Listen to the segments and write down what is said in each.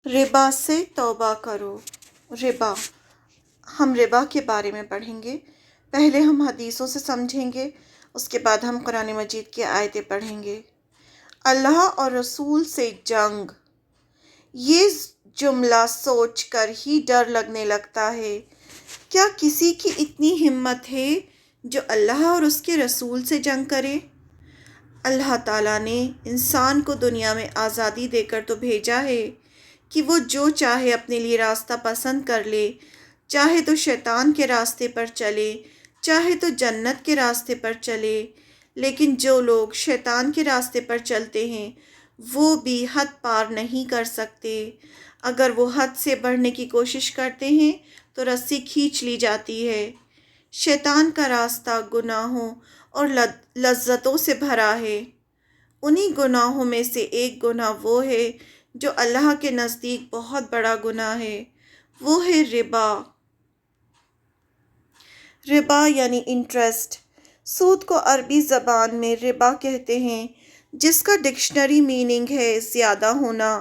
ربا سے توبہ کرو۔ ربا، ہم ربا کے بارے میں پڑھیں گے۔ پہلے ہم حدیثوں سے سمجھیں گے، اس کے بعد ہم قرآن مجید کی آیتیں پڑھیں گے۔ اللہ اور رسول سے جنگ، یہ جملہ سوچ کر ہی ڈر لگنے لگتا ہے۔ کیا کسی کی اتنی ہمت ہے جو اللہ اور اس کے رسول سے جنگ کرے؟ اللہ تعالیٰ نے انسان کو دنیا میں آزادی دے کر تو بھیجا ہے کہ وہ جو چاہے اپنے لیے راستہ پسند کر لے، چاہے تو شیطان کے راستے پر چلے، چاہے تو جنت کے راستے پر چلے۔ لیکن جو لوگ شیطان کے راستے پر چلتے ہیں وہ بھی حد پار نہیں کر سکتے۔ اگر وہ حد سے بڑھنے کی کوشش کرتے ہیں تو رسی کھینچ لی جاتی ہے۔ شیطان کا راستہ گناہوں اور لذتوں سے بھرا ہے۔ انہی گناہوں میں سے ایک گناہ وہ ہے جو اللہ کے نزدیک بہت بڑا گناہ ہے، وہ ہے ربا۔ ربا یعنی انٹرسٹ۔ سود کو عربی زبان میں ربا کہتے ہیں، جس کا ڈکشنری میننگ ہے زیادہ ہونا،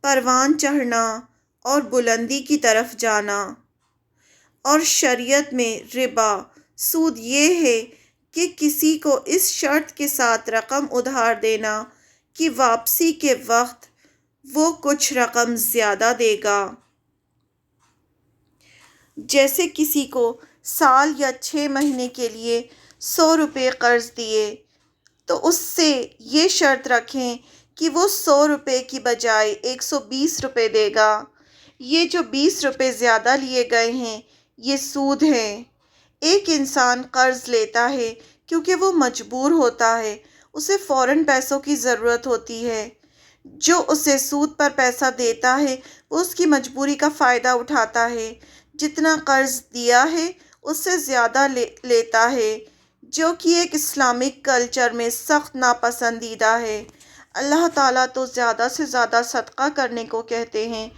پروان چڑھنا اور بلندی کی طرف جانا۔ اور شریعت میں ربا، سود یہ ہے کہ کسی کو اس شرط کے ساتھ رقم ادھار دینا کہ واپسی کے وقت وہ کچھ رقم زیادہ دے گا۔ جیسے کسی کو سال یا 6 مہینے کے لیے 100 روپے قرض دیے تو اس سے یہ شرط رکھیں کہ وہ 100 روپے کی بجائے 120 روپے دے گا۔ یہ جو 20 روپے زیادہ لیے گئے ہیں یہ سود ہیں۔ ایک انسان قرض لیتا ہے کیونکہ وہ مجبور ہوتا ہے، اسے فوراً پیسوں کی ضرورت ہوتی ہے۔ جو اسے سود پر پیسہ دیتا ہے وہ اس کی مجبوری کا فائدہ اٹھاتا ہے، جتنا قرض دیا ہے اس سے زیادہ لیتا ہے، جو کہ ایک اسلامک کلچر میں سخت ناپسندیدہ ہے۔ اللہ تعالیٰ تو زیادہ سے زیادہ صدقہ کرنے کو کہتے ہیں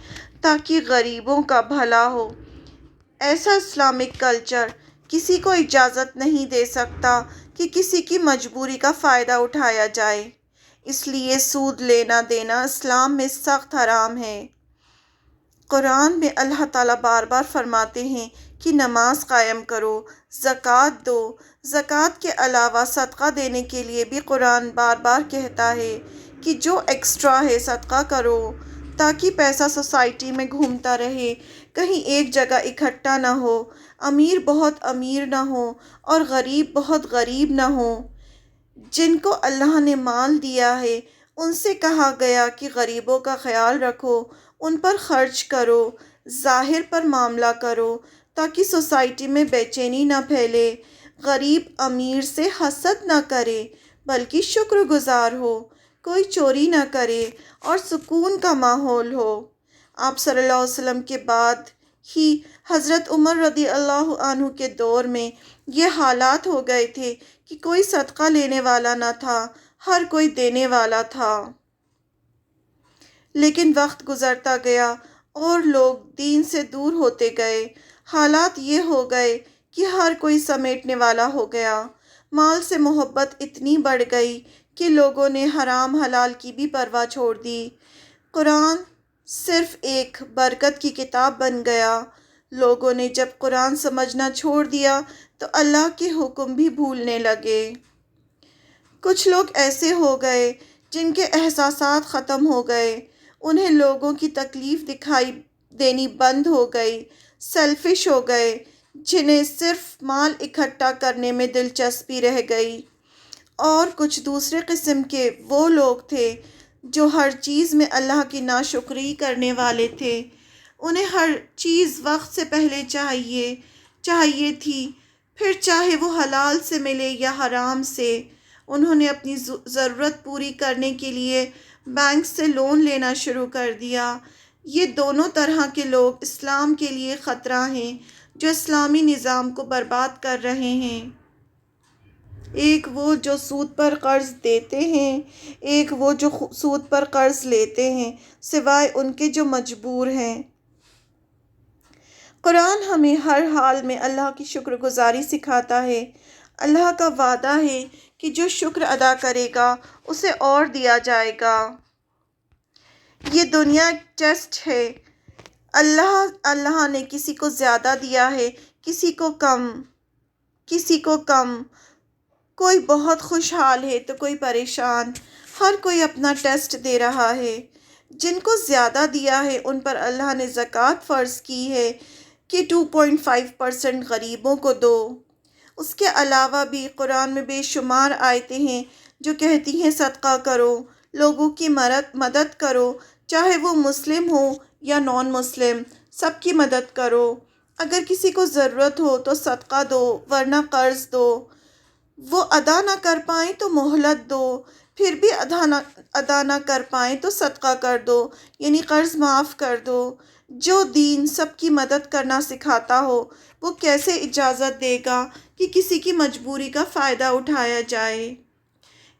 تاکہ غریبوں کا بھلا ہو۔ ایسا اسلامک کلچر کسی کو اجازت نہیں دے سکتا کہ کسی کی مجبوری کا فائدہ اٹھایا جائے، اس لیے سود لینا دینا اسلام میں سخت حرام ہے۔ قرآن میں اللہ تعالیٰ بار بار فرماتے ہیں کہ نماز قائم کرو، زکوٰۃ دو۔ زکوٰۃ کے علاوہ صدقہ دینے کے لیے بھی قرآن بار بار کہتا ہے کہ جو ایکسٹرا ہے صدقہ کرو، تاکہ پیسہ سوسائٹی میں گھومتا رہے، کہیں ایک جگہ اکٹھا نہ ہو، امیر بہت امیر نہ ہو اور غریب بہت غریب نہ ہو۔ جن کو اللہ نے مال دیا ہے ان سے کہا گیا کہ غریبوں کا خیال رکھو، ان پر خرچ کرو، ظاہر پر معاملہ کرو تاکہ سوسائٹی میں بے چینی نہ پھیلے، غریب امیر سے حسد نہ کرے بلکہ شکر گزار ہو، کوئی چوری نہ کرے اور سکون کا ماحول ہو۔ آپ صلی اللہ علیہ وسلم کے بعد ہی حضرت عمر رضی اللہ عنہ کے دور میں یہ حالات ہو گئے تھے کہ کوئی صدقہ لینے والا نہ تھا، ہر کوئی دینے والا تھا۔ لیکن وقت گزرتا گیا اور لوگ دین سے دور ہوتے گئے، حالات یہ ہو گئے کہ ہر کوئی سمیٹنے والا ہو گیا، مال سے محبت اتنی بڑھ گئی کہ لوگوں نے حرام حلال کی بھی پرواہ چھوڑ دی۔ قرآن صرف ایک برکت کی کتاب بن گیا۔ لوگوں نے جب قرآن سمجھنا چھوڑ دیا تو اللہ کے حکم بھی بھولنے لگے۔ کچھ لوگ ایسے ہو گئے جن کے احساسات ختم ہو گئے، انہیں لوگوں کی تکلیف دکھائی دینی بند ہو گئی، سیلفش ہو گئے، جنہیں صرف مال اکٹھا کرنے میں دلچسپی رہ گئی۔ اور کچھ دوسرے قسم کے وہ لوگ تھے جو ہر چیز میں اللہ کی ناشکری کرنے والے تھے، انہیں ہر چیز وقت سے پہلے چاہیے تھی، پھر چاہے وہ حلال سے ملے یا حرام سے۔ انہوں نے اپنی ضرورت پوری کرنے کے لیے بینک سے لون لینا شروع کر دیا۔ یہ دونوں طرح کے لوگ اسلام کے لیے خطرہ ہیں، جو اسلامی نظام کو برباد کر رہے ہیں۔ ایک وہ جو سود پر قرض دیتے ہیں، ایک وہ جو سود پر قرض لیتے ہیں، سوائے ان کے جو مجبور ہیں۔ قرآن ہمیں ہر حال میں اللہ کی شکر گزاری سکھاتا ہے۔ اللہ کا وعدہ ہے کہ جو شکر ادا کرے گا اسے اور دیا جائے گا۔ یہ دنیا ایک ٹیسٹ ہے۔ اللہ نے کسی کو زیادہ دیا ہے، کسی کو کم، کسی کو کم۔ کوئی بہت خوشحال ہے تو کوئی پریشان۔ ہر کوئی اپنا ٹیسٹ دے رہا ہے۔ جن کو زیادہ دیا ہے ان پر اللہ نے زکوٰۃ فرض کی ہے کہ 2.5% غریبوں کو دو۔ اس کے علاوہ بھی قرآن میں بے شمار آیتیں ہیں جو کہتی ہیں صدقہ کرو، لوگوں کی مدد کرو، چاہے وہ مسلم ہو یا نان مسلم، سب کی مدد کرو۔ اگر کسی کو ضرورت ہو تو صدقہ دو ورنہ قرض دو۔ وہ ادا نہ کر پائیں تو مہلت دو، پھر بھی ادا نہ کر پائیں تو صدقہ کر دو، یعنی قرض معاف کر دو۔ جو دین سب کی مدد کرنا سکھاتا ہو وہ کیسے اجازت دے گا کہ کسی کی مجبوری کا فائدہ اٹھایا جائے؟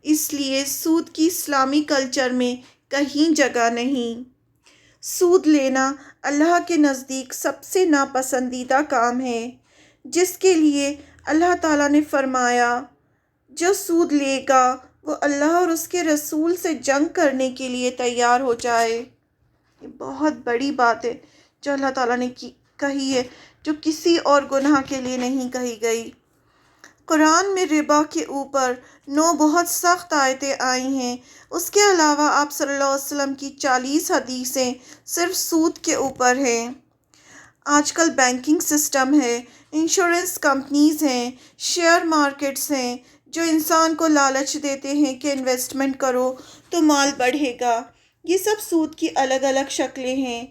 اس لیے سود کی اسلامی کلچر میں کہیں جگہ نہیں۔ سود لینا اللہ کے نزدیک سب سے ناپسندیدہ کام ہے، جس کے لیے اللہ تعالیٰ نے فرمایا جو سود لے گا وہ اللہ اور اس کے رسول سے جنگ کرنے کے لیے تیار ہو جائے۔ یہ بہت بڑی بات ہے جو اللہ تعالیٰ نے کہی ہے، جو کسی اور گناہ کے لیے نہیں کہی گئی۔ قرآن میں ربا کے اوپر 9 بہت سخت آیتیں آئی ہیں۔ اس کے علاوہ آپ صلی اللہ علیہ وسلم کی 40 حدیثیں صرف سود کے اوپر ہیں۔ آج کل بینکنگ سسٹم ہے، انشورنس کمپنیز ہیں، شیئر مارکیٹس ہیں جو انسان کو لالچ دیتے ہیں کہ انویسٹمنٹ کرو تو مال بڑھے گا۔ یہ سب سود کی الگ الگ شکلیں ہیں۔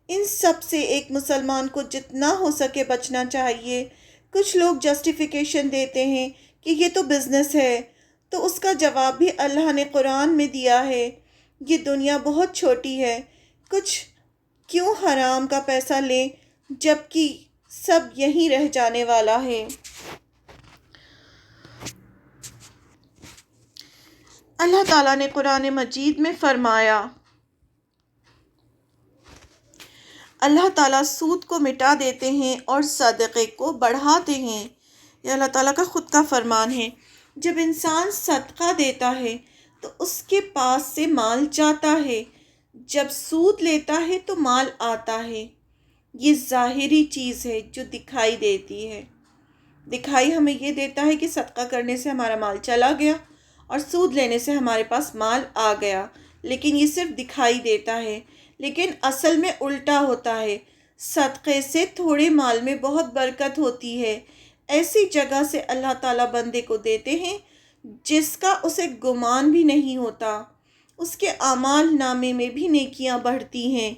ان سب سے ایک مسلمان کو جتنا ہو سکے بچنا چاہیے۔ کچھ لوگ جسٹیفیکیشن دیتے ہیں کہ یہ تو بزنس ہے، تو اس کا جواب بھی اللہ نے قرآن میں دیا ہے، یہ دنیا بہت چھوٹی ہے، کچھ کیوں حرام کا پیسہ لیں جبکہ سب یہیں رہ جانے والا ہے۔ اللہ تعالیٰ نے قرآن مجید میں فرمایا، اللہ تعالیٰ سود کو مٹا دیتے ہیں اور صدقے کو بڑھاتے ہیں۔ یہ اللہ تعالیٰ کا خود کا فرمان ہے۔ جب انسان صدقہ دیتا ہے تو اس کے پاس سے مال جاتا ہے، جب سود لیتا ہے تو مال آتا ہے۔ یہ ظاہری چیز ہے جو دکھائی دیتی ہے۔ دکھائی ہمیں یہ دیتا ہے کہ صدقہ کرنے سے ہمارا مال چلا گیا اور سود لینے سے ہمارے پاس مال آ گیا، لیکن یہ صرف دکھائی دیتا ہے، لیکن اصل میں الٹا ہوتا ہے۔ صدقے سے تھوڑے مال میں بہت برکت ہوتی ہے۔ ایسی جگہ سے اللہ تعالیٰ بندے کو دیتے ہیں جس کا اسے گمان بھی نہیں ہوتا۔ اس کے اعمال نامے میں بھی نیکیاں بڑھتی ہیں۔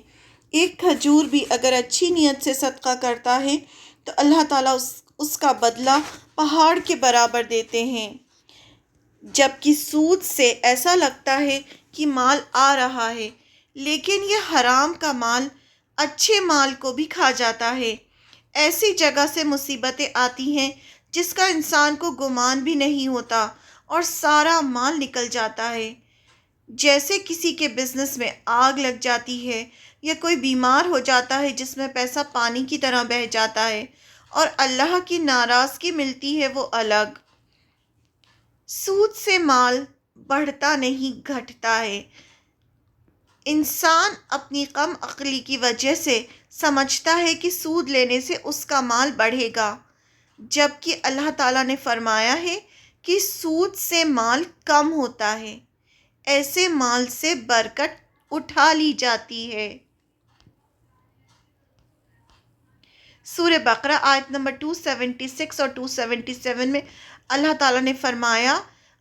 ایک کھجور بھی اگر اچھی نیت سے صدقہ کرتا ہے تو اللہ تعالیٰ اس کا بدلہ پہاڑ کے برابر دیتے ہیں، جبکہ سود سے ایسا لگتا ہے کہ مال آ رہا ہے، لیکن یہ حرام کا مال اچھے مال کو بھی کھا جاتا ہے۔ ایسی جگہ سے مصیبتیں آتی ہیں جس کا انسان کو گمان بھی نہیں ہوتا اور سارا مال نکل جاتا ہے۔ جیسے کسی کے بزنس میں آگ لگ جاتی ہے یا کوئی بیمار ہو جاتا ہے جس میں پیسہ پانی کی طرح بہہ جاتا ہے اور اللہ کی ناراضگی ملتی ہے، وہ الگ۔ سود سے مال بڑھتا نہیں گھٹتا ہے۔ انسان اپنی کم عقلی کی وجہ سے سمجھتا ہے کہ سود لینے سے اس کا مال بڑھے گا، جبکہ اللہ تعالیٰ نے فرمایا ہے کہ سود سے مال کم ہوتا ہے، ایسے مال سے برکت اٹھا لی جاتی ہے۔ سورہ بقرہ آیت نمبر 276 اور 277 میں اللہ تعالیٰ نے فرمایا،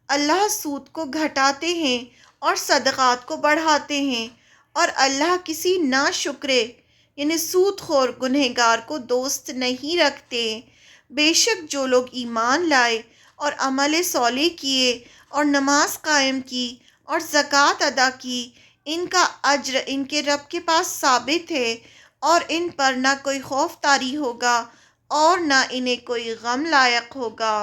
اللہ سود کو گھٹاتے ہیں اور صدقات کو بڑھاتے ہیں، اور اللہ کسی ناشکرے یعنی سود خور گنہگار کو دوست نہیں رکھتے۔ بے شک جو لوگ ایمان لائے اور عمل صالح کیے اور نماز قائم کی اور زکوٰۃ ادا کی، ان کا اجر ان کے رب کے پاس ثابت ہے، اور ان پر نہ کوئی خوف طاری ہوگا اور نہ انہیں کوئی غم لاحق ہوگا۔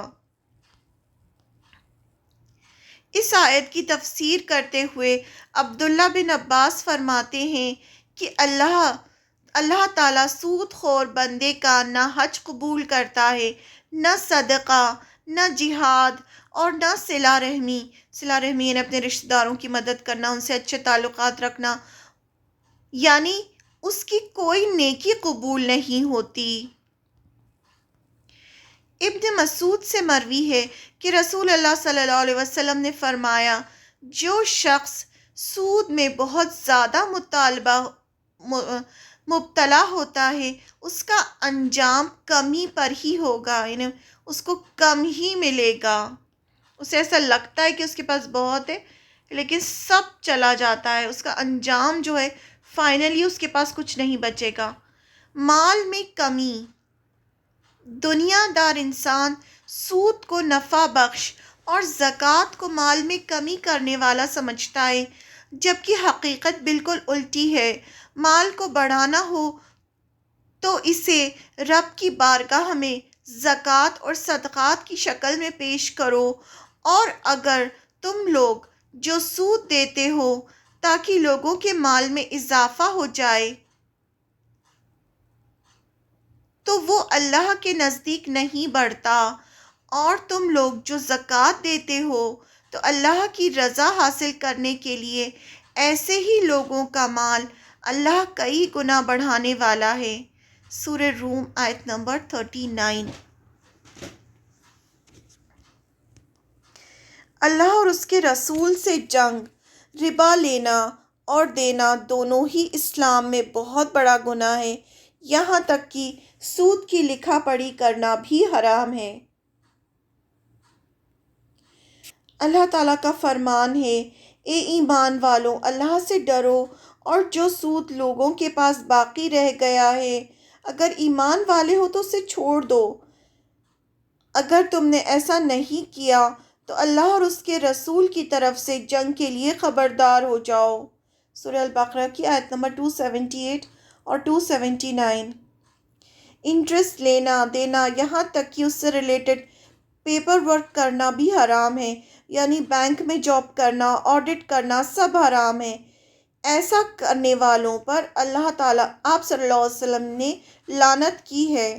اس آیت کی تفسیر کرتے ہوئے عبداللہ بن عباس فرماتے ہیں کہ اللہ تعالیٰ سود خور بندے کا نہ حج قبول کرتا ہے، نہ صدقہ، نہ جہاد اور نہ صلہ رحمی۔ صلہ رحمی یعنی اپنے رشتہ داروں کی مدد کرنا، ان سے اچھے تعلقات رکھنا، یعنی اس کی کوئی نیکی قبول نہیں ہوتی۔ ابن مسعود سے مروی ہے کہ رسول اللہ صلی اللہ علیہ وسلم نے فرمایا، جو شخص سود میں بہت زیادہ مبتلا ہوتا ہے اس کا انجام کمی پر ہی ہوگا، یعنی اس کو کم ہی ملے گا۔ اسے ایسا لگتا ہے کہ اس کے پاس بہت ہے لیکن سب چلا جاتا ہے، اس کا انجام جو ہے فائنلی اس کے پاس کچھ نہیں بچے گا۔ مال میں کمی، دنیا دار انسان سود کو نفع بخش اور زکوٰۃ کو مال میں کمی کرنے والا سمجھتا ہے، جبکہ حقیقت بالکل الٹی ہے۔ مال کو بڑھانا ہو تو اسے رب کی بارگاہ میں زکوٰۃ اور صدقات کی شکل میں پیش کرو، اور اگر تم لوگ جو سود دیتے ہو تاکہ لوگوں کے مال میں اضافہ ہو جائے تو وہ اللہ کے نزدیک نہیں بڑھتا، اور تم لوگ جو زکوٰۃ دیتے ہو تو اللہ کی رضا حاصل کرنے کے لیے ایسے ہی لوگوں کا مال اللہ کئی گنا بڑھانے والا ہے۔ سورہ روم آیت نمبر 39۔ اللہ اور اس کے رسول سے جنگ، ربا لینا اور دینا دونوں ہی اسلام میں بہت بڑا گناہ ہے، یہاں تک کہ سود کی لکھا پڑھی کرنا بھی حرام ہے۔ اللہ تعالیٰ کا فرمان ہے، اے ایمان والو، اللہ سے ڈرو اور جو سود لوگوں کے پاس باقی رہ گیا ہے اگر ایمان والے ہو تو اسے چھوڑ دو۔ اگر تم نے ایسا نہیں کیا تو اللہ اور اس کے رسول کی طرف سے جنگ کے لیے خبردار ہو جاؤ۔ سورہ البقرہ کی آیت نمبر 278 اور 279۔ انٹرسٹ لینا دینا، یہاں تک کہ اس سے ریلیٹڈ پیپر ورک کرنا بھی حرام ہے، یعنی بینک میں جاب کرنا، آڈٹ کرنا، سب حرام ہے۔ ایسا کرنے والوں پر اللہ تعالیٰ، آپ صلی اللہ علیہ وسلم نے لعنت کی ہے۔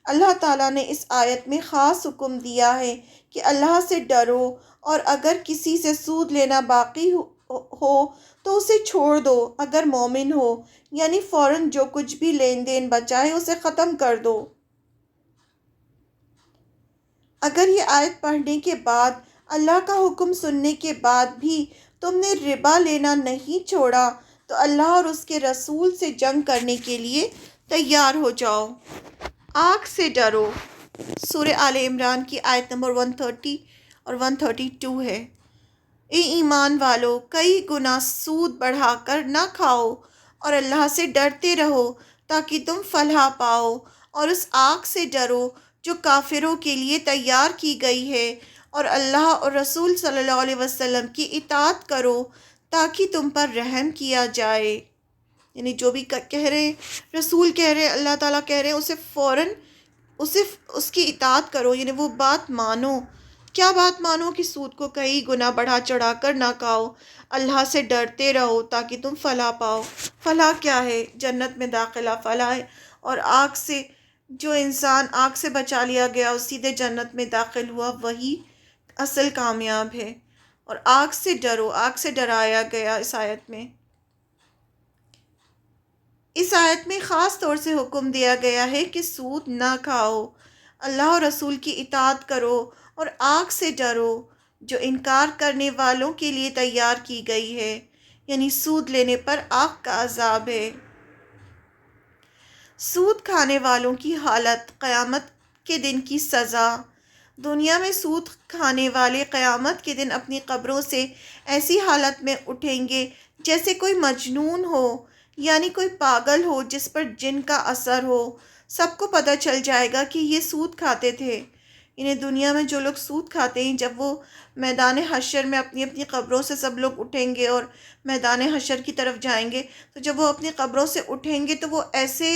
اللہ تعالیٰ نے اس آیت میں خاص حکم دیا ہے کہ اللہ سے ڈرو، اور اگر کسی سے سود لینا باقی ہو تو اسے چھوڑ دو اگر مومن ہو، یعنی فوراً جو کچھ بھی لین دین بچا ہے اسے ختم کر دو۔ اگر یہ آیت پڑھنے کے بعد، اللہ کا حکم سننے کے بعد بھی تم نے ربا لینا نہیں چھوڑا تو اللہ اور اس کے رسول سے جنگ کرنے کے لیے تیار ہو جاؤ۔ آگ سے ڈرو، سورہ آل عمران کی آیت نمبر 130 اور 132 ہے۔ اے ایمان والو، کئی گنا سود بڑھا کر نہ کھاؤ اور اللہ سے ڈرتے رہو تاکہ تم فلاح پاؤ، اور اس آگ سے ڈرو جو کافروں کے لیے تیار کی گئی ہے، اور اللہ اور رسول صلی اللہ علیہ وسلم کی اطاعت کرو تاکہ تم پر رحم کیا جائے۔ یعنی جو بھی کہہ رہے ہیں، رسول کہہ رہے ہیں، اللہ تعالیٰ کہہ رہے ہیں، اسے فوراً اس کی اطاعت کرو، یعنی وہ بات مانو۔ کیا بات مانو؟ کہ سود کو کئی گنا بڑھا چڑھا کر نہ کھاؤ، اللہ سے ڈرتے رہو تاکہ تم فلاح پاؤ۔ فلاح کیا ہے؟ جنت میں داخلہ فلاح ہے، اور آگ سے جو انسان آگ سے بچا لیا گیا اور سیدھے جنت میں داخل ہوا، وہی اصل کامیاب ہے۔ اور آگ سے ڈرو، آگ سے ڈرایا گیا اس آیت میں۔ اس آیت میں خاص طور سے حکم دیا گیا ہے کہ سود نہ کھاؤ، اللہ اور رسول کی اطاعت کرو اور آگ سے ڈرو جو انکار کرنے والوں کے لیے تیار کی گئی ہے، یعنی سود لینے پر آگ کا عذاب ہے۔ سود کھانے والوں کی حالت، قیامت کے دن کی سزا۔ دنیا میں سود کھانے والے قیامت کے دن اپنی قبروں سے ایسی حالت میں اٹھیں گے جیسے کوئی مجنون ہو، یعنی کوئی پاگل ہو جس پر جن کا اثر ہو۔ سب کو پتہ چل جائے گا کہ یہ سود کھاتے تھے۔ انہیں دنیا میں جو لوگ سود کھاتے ہیں، جب وہ میدان حشر میں اپنی اپنی قبروں سے سب لوگ اٹھیں گے اور میدان حشر کی طرف جائیں گے، تو جب وہ اپنی قبروں سے اٹھیں گے تو وہ ایسے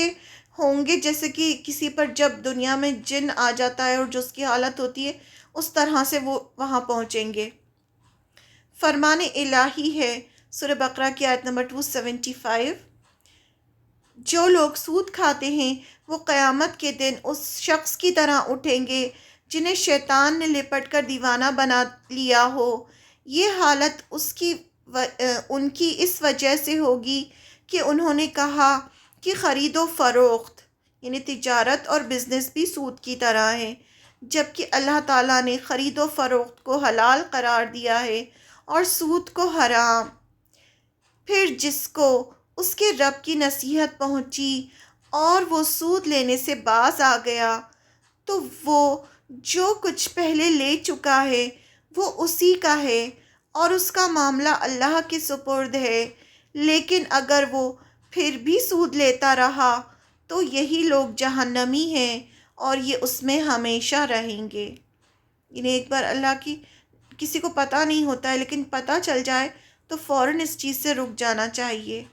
ہوں گے جیسے کہ کسی پر جب دنیا میں جن آ جاتا ہے اور جو اس کی حالت ہوتی ہے، اس طرح سے وہ وہاں پہنچیں گے۔ فرمان الہی ہے، سورہ بقرہ کی آیت نمبر 275۔ جو لوگ سود کھاتے ہیں وہ قیامت کے دن اس شخص کی طرح اٹھیں گے جنہیں شیطان نے لپٹ کر دیوانہ بنا لیا ہو۔ یہ حالت ان کی اس وجہ سے ہوگی کہ انہوں نے کہا کہ خرید و فروخت یعنی تجارت اور بزنس بھی سود کی طرح ہے، جبکہ اللہ تعالیٰ نے خرید و فروخت کو حلال قرار دیا ہے اور سود کو حرام۔ پھر جس کو اس کے رب کی نصیحت پہنچی اور وہ سود لینے سے باز آ گیا تو وہ جو کچھ پہلے لے چکا ہے وہ اسی کا ہے اور اس کا معاملہ اللہ کے سپرد ہے۔ لیکن اگر وہ پھر بھی سود لیتا رہا تو یہی لوگ جہنمی ہیں اور یہ اس میں ہمیشہ رہیں گے۔ انہیں ایک بار اللہ کی کسی کو پتہ نہیں ہوتا ہے لیکن پتہ چل جائے تو فوراً اس چیز سے رک جانا چاہیے۔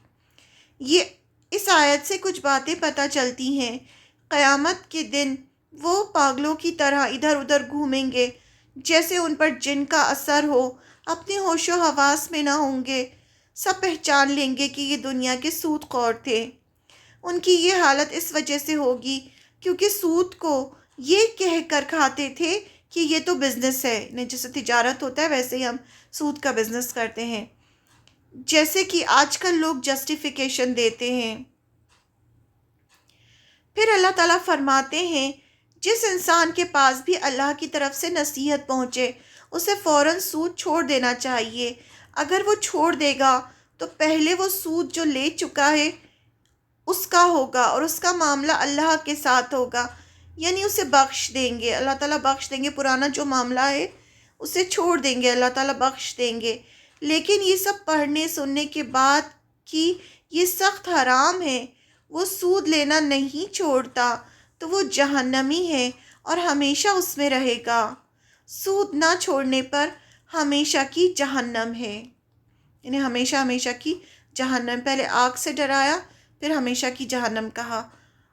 یہ اس آیت سے کچھ باتیں پتہ چلتی ہیں۔ قیامت کے دن وہ پاگلوں کی طرح ادھر ادھر گھومیں گے، جیسے ان پر جن کا اثر ہو، اپنے ہوش و حواس میں نہ ہوں گے۔ سب پہچان لیں گے کہ یہ دنیا کے سود خور تھے۔ ان کی یہ حالت اس وجہ سے ہوگی کیونکہ سود کو یہ کہہ کر کھاتے تھے کہ یہ تو بزنس ہے، نہیں جیسے تجارت ہوتا ہے ویسے ہی ہم سود کا بزنس کرتے ہیں، جیسے کہ آج کل لوگ جسٹیفیکیشن دیتے ہیں۔ پھر اللہ تعالیٰ فرماتے ہیں جس انسان کے پاس بھی اللہ کی طرف سے نصیحت پہنچے اسے فوراً سود چھوڑ دینا چاہیے۔ اگر وہ چھوڑ دے گا تو پہلے وہ سود جو لے چکا ہے اس کا ہوگا اور اس کا معاملہ اللہ کے ساتھ ہوگا، یعنی اسے بخش دیں گے، اللہ تعالیٰ بخش دیں گے، پرانا جو معاملہ ہے اسے چھوڑ دیں گے، اللہ تعالیٰ بخش دیں گے۔ لیکن یہ سب پڑھنے سننے کے بعد کہ یہ سخت حرام ہے، وہ سود لینا نہیں چھوڑتا تو وہ جہنمی ہے اور ہمیشہ اس میں رہے گا۔ سود نہ چھوڑنے پر ہمیشہ کی جہنم ہے، یعنی ہمیشہ ہمیشہ کی جہنم۔ پہلے آگ سے ڈرایا پھر ہمیشہ کی جہنم کہا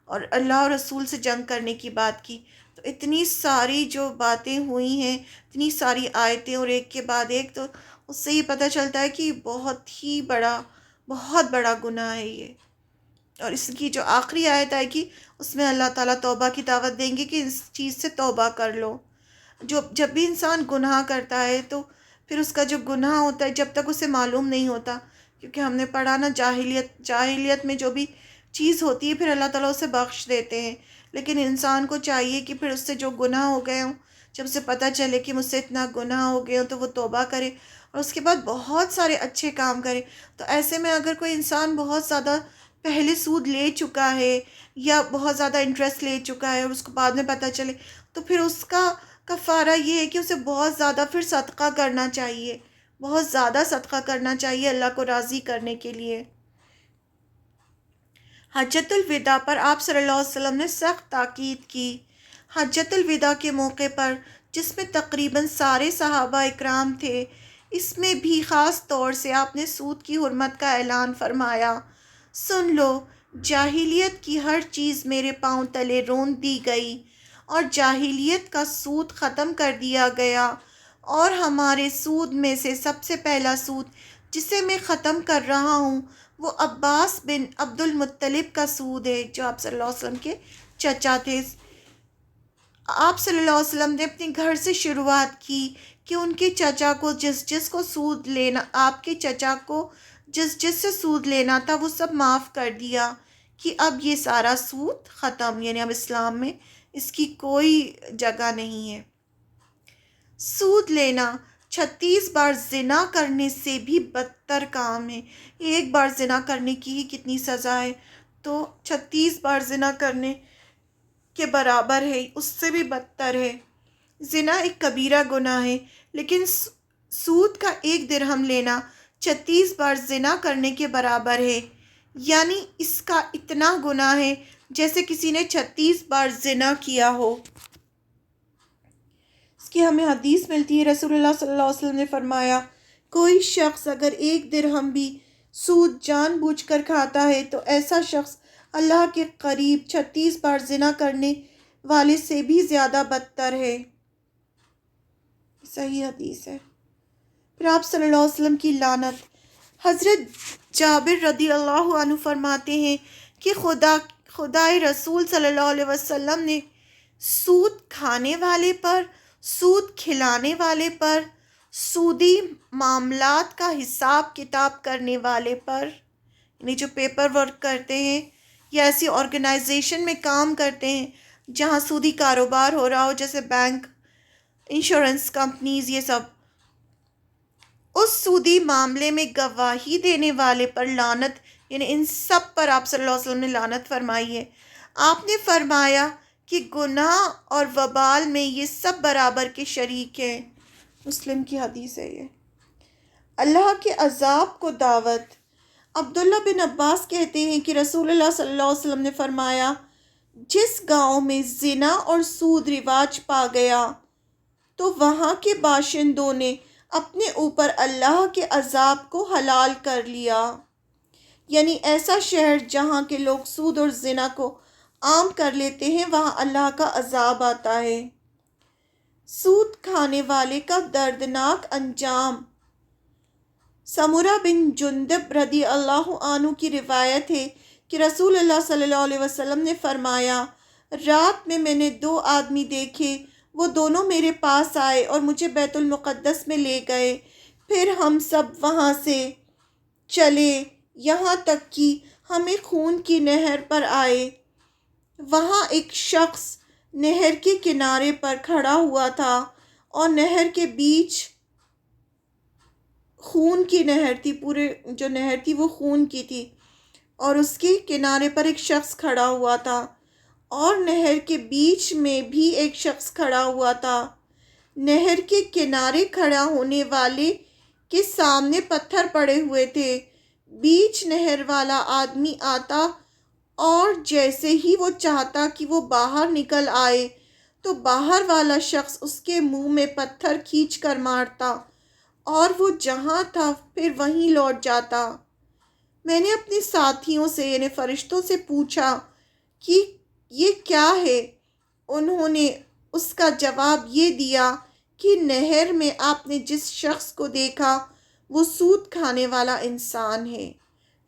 اور اللہ اور رسول سے جنگ کرنے کی بات کی۔ تو اتنی ساری جو باتیں ہوئی ہیں، اتنی ساری آیتیں اور ایک کے بعد ایک، تو اس سے یہ پتہ چلتا ہے کہ بہت بڑا گناہ ہے یہ۔ اور اس کی جو آخری آیت آئے گی اس میں اللہ تعالیٰ توبہ کی دعوت دیں گے کہ اس چیز سے توبہ کر لو۔ جب بھی انسان گناہ کرتا ہے تو پھر اس کا جو گناہ ہوتا ہے جب تک اسے معلوم نہیں ہوتا، کیونکہ ہم نے پڑھا نا جاہلیت میں جو بھی چیز ہوتی ہے پھر اللہ تعالیٰ اسے بخش دیتے ہیں، لیکن انسان کو چاہیے کہ پھر اس سے جو گناہ ہو گئے ہوں، جب اسے پتہ چلے کہ مجھ سے اتنا گناہ ہو گیا تو وہ توبہ کرے اور اس کے بعد بہت سارے اچھے کام کرے۔ تو ایسے میں اگر کوئی انسان بہت زیادہ پہلے سود لے چکا ہے یا بہت زیادہ انٹرسٹ لے چکا ہے اور اس کو بعد میں پتہ چلے تو پھر اس کا کفارہ یہ ہے کہ اسے بہت زیادہ پھر صدقہ کرنا چاہیے، بہت زیادہ صدقہ کرنا چاہیے اللہ کو راضی کرنے کے لیے۔ حجۃ الوداع پر آپ صلی اللہ علیہ وسلم نے سخت تاکید کی۔ حجۃ الوداع کے موقع پر جس میں تقریباً سارے صحابہ اکرام تھے، اس میں بھی خاص طور سے آپ نے سود کی حرمت کا اعلان فرمایا۔ سن لو، جاہلیت کی ہر چیز میرے پاؤں تلے رون دی گئی اور جاہلیت کا سود ختم کر دیا گیا، اور ہمارے سود میں سے سب سے پہلا سود جسے میں ختم کر رہا ہوں وہ عباس بن عبد المطلب کا سود ہے، جو آپ صلی اللہ علیہ وسلم کے چچا تھے۔ آپ صلی اللہ علیہ وسلم نے اپنے گھر سے شروعات کی کہ ان کے چچا کو جس کو سود لینا، آپ کے چچا کو جس سے سود لینا تھا وہ سب معاف کر دیا کہ اب یہ سارا سود ختم، یعنی اب اسلام میں اس کی کوئی جگہ نہیں ہے۔ سود لینا 36 بار زنا کرنے سے بھی بدتر کام ہے۔ ایک بار زنا کرنے کی ہی کتنی سزا ہے، تو 36 بار زنا کرنے کے برابر ہے، اس سے بھی بدتر ہے۔ زنا ایک کبیرہ گناہ ہے، لیکن سود کا 1 درہم لینا 36 بار زنا کرنے کے برابر ہے، یعنی اس کا اتنا گناہ ہے جیسے کسی نے 36 بار زنا کیا ہو۔ اس کی ہمیں حدیث ملتی ہے، رسول اللہ صلی اللہ علیہ وسلم نے فرمایا کوئی شخص اگر 1 درہم بھی سود جان بوجھ کر کھاتا ہے تو ایسا شخص اللہ کے قریب 36 بار زنا کرنے والے سے بھی زیادہ بدتر ہے۔ صحیح حدیث ہے۔ پھر آپ صلی اللہ علیہ وسلم کی لعنت۔ حضرت جابر رضی اللہ عنہ فرماتے ہیں کہ خدائے رسول صلی اللہ علیہ وسلم نے سود کھانے والے پر، سود کھلانے والے پر، سودی معاملات کا حساب کتاب کرنے والے پر، یعنی جو پیپر ورک کرتے ہیں یا ایسی آرگنائزیشن میں کام کرتے ہیں جہاں سودی کاروبار ہو رہا ہو، جیسے بینک، انشورنس کمپنیز، یہ سب، اس سودی معاملے میں گواہی دینے والے پر لعنت، یعنی ان سب پر آپ صلی اللہ علیہ وسلم نے لعنت فرمائی ہے۔ آپ نے فرمایا کہ گناہ اور وبال میں یہ سب برابر کے شریک ہیں۔ مسلم کی حدیث ہے یہ۔ اللہ کے عذاب کو دعوت۔ عبداللہ بن عباس کہتے ہیں کہ رسول اللہ صلی اللہ علیہ وسلم نے فرمایا، جس گاؤں میں زنا اور سود رواج پا گیا تو وہاں کے باشندوں نے اپنے اوپر اللہ کے عذاب کو حلال کر لیا۔ یعنی ایسا شہر جہاں کے لوگ سود اور زنا کو عام کر لیتے ہیں، وہاں اللہ کا عذاب آتا ہے۔ سود کھانے والے کا دردناک انجام۔ سمرہ بن جندب رضی اللہ عنہ کی روایت ہے کہ رسول اللہ صلی اللہ علیہ وسلم نے فرمایا، رات میں نے 2 آدمی دیکھے، وہ دونوں میرے پاس آئے اور مجھے بیت المقدس میں لے گئے، پھر ہم سب وہاں سے چلے یہاں تک کہ ہم ایک خون کی نہر پر آئے۔ وہاں ایک شخص نہر کے کنارے پر کھڑا ہوا تھا اور نہر کے بیچ خون کی نہر تھی، پورے جو نہر تھی وہ خون کی تھی، اور اس کے کنارے پر ایک شخص کھڑا ہوا تھا، اور نہر کے بیچ میں بھی ایک شخص کھڑا ہوا تھا۔ نہر کے کنارے کھڑا ہونے والے کے سامنے پتھر پڑے ہوئے تھے۔ بیچ نہر والا آدمی آتا اور جیسے ہی وہ چاہتا کہ وہ باہر نکل آئے تو باہر والا شخص اس کے منہ میں پتھر کھینچ کر مارتا اور وہ جہاں تھا پھر وہیں لوٹ جاتا۔ میں نے اپنے ساتھیوں سے یعنی فرشتوں سے پوچھا کہ یہ کیا ہے؟ انہوں نے اس کا جواب یہ دیا کہ نہر میں آپ نے جس شخص کو دیکھا وہ سود کھانے والا انسان ہے،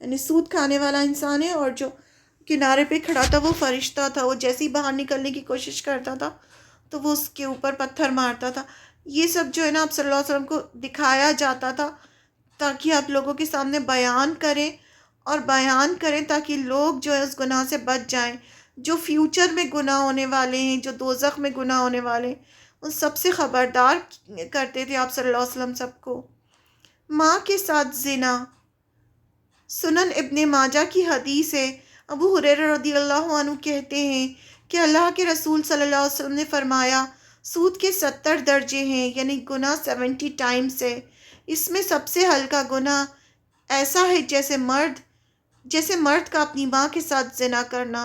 یعنی سود کھانے والا انسان ہے، اور جو کنارے پہ کھڑا تھا وہ فرشتہ تھا۔ وہ جیسے ہی باہر نکلنے کی کوشش کرتا تھا تو وہ اس کے اوپر پتھر مارتا تھا۔ یہ سب جو ہے نا آپ صلی اللہ علیہ وسلم کو دکھایا جاتا تھا تاکہ آپ لوگوں کے سامنے بیان کریں تاکہ لوگ جو ہے اس گناہ سے بچ جائیں، جو فیوچر میں گناہ ہونے والے ہیں، جو دوزخ میں گناہ ہونے والے ہیں، ان سب سے خبردار کرتے تھے آپ صلی اللہ علیہ وسلم سب کو۔ ماں کے ساتھ زنا۔ سنن ابن ماجہ کی حدیث ہے، ابو ہریرہ رضی اللہ عنہ کہتے ہیں کہ اللہ کے رسول صلی اللہ علیہ وسلم نے فرمایا، سود کے 70 درجے ہیں، یعنی گناہ 70 ٹائمز ہے۔ اس میں سب سے ہلکا گناہ ایسا ہے جیسے مرد کا اپنی ماں کے ساتھ زنا کرنا۔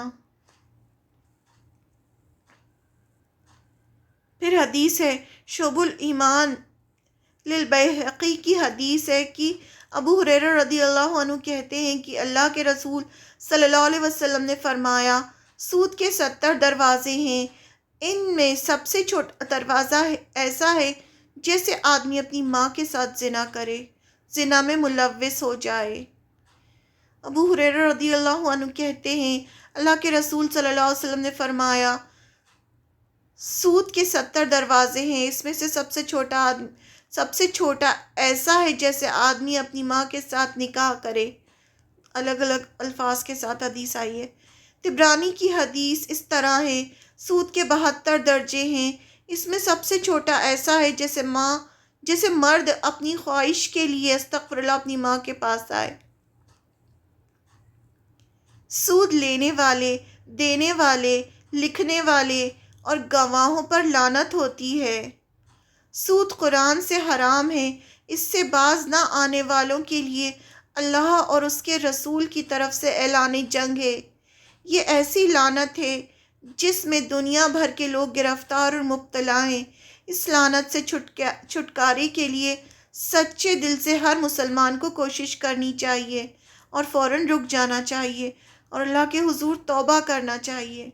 پھر حدیث ہے، شعب الایمان للبیہقی کی حدیث ہے کہ ابو ہریرہ رضی اللہ عنہ کہتے ہیں کہ اللہ کے رسول صلی اللہ علیہ وسلم نے فرمایا، سود کے 70 دروازے ہیں، ان میں سب سے چھوٹا دروازہ ایسا ہے جیسے آدمی اپنی ماں کے ساتھ زنا کرے، زنا میں ملوث ہو جائے۔ ابو ہریرہ رضی اللہ عنہ کہتے ہیں اللہ کے رسول صلی اللہ علیہ وسلم نے فرمایا، سود کے 70 دروازے ہیں، اس میں سے سب سے چھوٹا ایسا ہے جیسے آدمی اپنی ماں کے ساتھ نکاح کرے۔ الگ الگ الفاظ کے ساتھ حدیث آئی ہے۔ طبرانی کی حدیث اس طرح ہے، سود کے 72 درجے ہیں، اس میں سب سے چھوٹا ایسا ہے جیسے مرد اپنی خواہش کے لیے استغفر اللہ اپنی ماں کے پاس آئے۔ سود لینے والے، دینے والے، لکھنے والے اور گواہوں پر لعنت ہوتی ہے۔ سود قرآن سے حرام ہے، اس سے باز نہ آنے والوں کے لیے اللہ اور اس کے رسول کی طرف سے اعلان جنگ ہے۔ یہ ایسی لعنت ہے جس میں دنیا بھر کے لوگ گرفتار اور مبتلا ہیں۔ اس لعنت سے چھٹکارے کے لیے سچے دل سے ہر مسلمان کو کوشش کرنی چاہیے اور فوراً رک جانا چاہیے اور اللہ کے حضور توبہ کرنا چاہیے۔